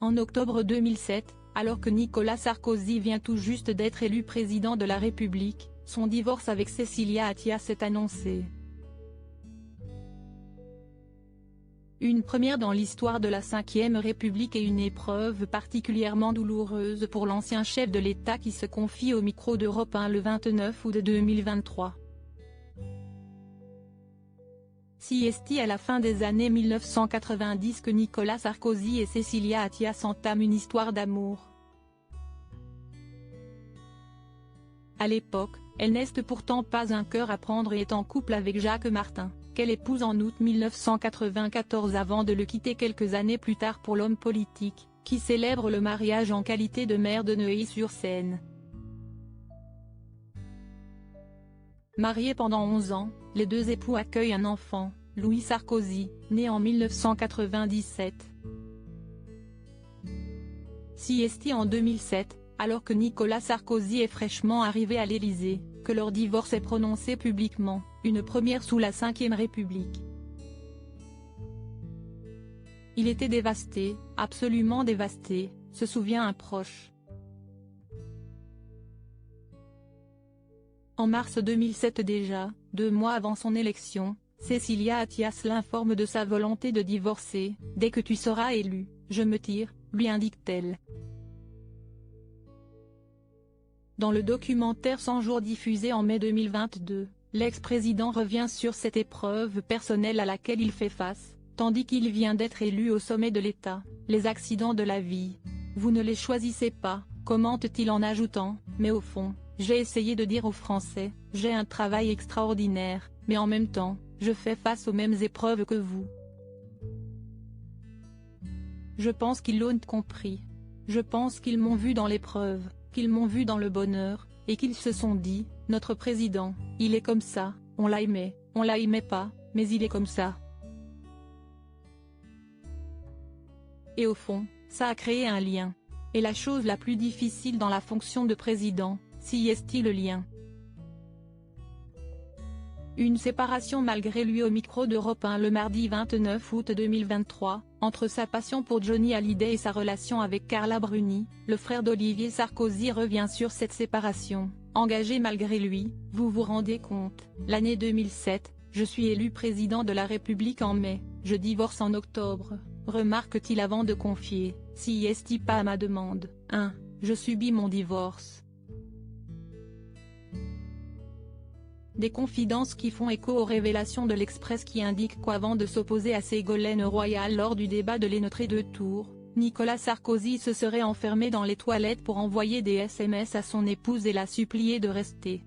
En octobre 2007, alors que Nicolas Sarkozy vient tout juste d'être élu président de la République, son divorce avec Cécilia Attias est annoncé. Une première dans l'histoire de la Ve République et une épreuve particulièrement douloureuse pour l'ancien chef de l'État qui se confie au micro d'Europe 1 le 29 août 2023. Si est à la fin des années 1990 que Nicolas Sarkozy et Cécilia Attias entament une histoire d'amour. À l'époque, elle n'est pourtant pas un cœur à prendre et est en couple avec Jacques Martin, qu'elle épouse en août 1994 avant de le quitter quelques années plus tard pour l'homme politique, qui célèbre le mariage en qualité de maire de Neuilly-sur-Seine. Mariés pendant 11 ans, les deux époux accueillent un enfant, Louis Sarkozy, né en 1997. Si est en 2007, alors que Nicolas Sarkozy est fraîchement arrivé à l'Élysée, que leur divorce est prononcé publiquement, une première sous la Ve République. Il était dévasté, absolument dévasté, se souvient un proche. En mars 2007 déjà, 2 mois avant son élection, Cécilia Attias l'informe de sa volonté de divorcer. « Dès que tu seras élu, je me tire », lui indique-t-elle. Dans le documentaire 100 jours diffusé en mai 2022, l'ex-président revient sur cette épreuve personnelle à laquelle il fait face, tandis qu'il vient d'être élu au sommet de l'État. Les accidents de la vie, vous ne les choisissez pas, commente-t-il en ajoutant, mais au fond, j'ai essayé de dire aux Français, j'ai un travail extraordinaire, mais en même temps, je fais face aux mêmes épreuves que vous. Je pense qu'ils l'ont compris. Je pense qu'ils m'ont vu dans l'épreuve, qu'ils m'ont vu dans le bonheur, et qu'ils se sont dit, notre président, il est comme ça, on l'aimait pas, mais il est comme ça. Et au fond, ça a créé un lien. Et la chose la plus difficile dans la fonction de président, si est-il le lien. Une séparation malgré lui au micro d'Europe 1 le mardi 29 août 2023, entre sa passion pour Johnny Hallyday et sa relation avec Carla Bruni, le frère d'Olivier Sarkozy revient sur cette séparation. Engagé malgré lui, vous vous rendez compte, l'année 2007, je suis élu président de la République en mai, je divorce en octobre, remarque-t-il avant de confier, si est pas à ma demande, 1. Je subis mon divorce. Des confidences qui font écho aux révélations de l'Express qui indiquent qu'avant de s'opposer à Ségolène Royal lors du débat de l'entrée-deux tours, Nicolas Sarkozy se serait enfermé dans les toilettes pour envoyer des SMS à son épouse et la supplier de rester.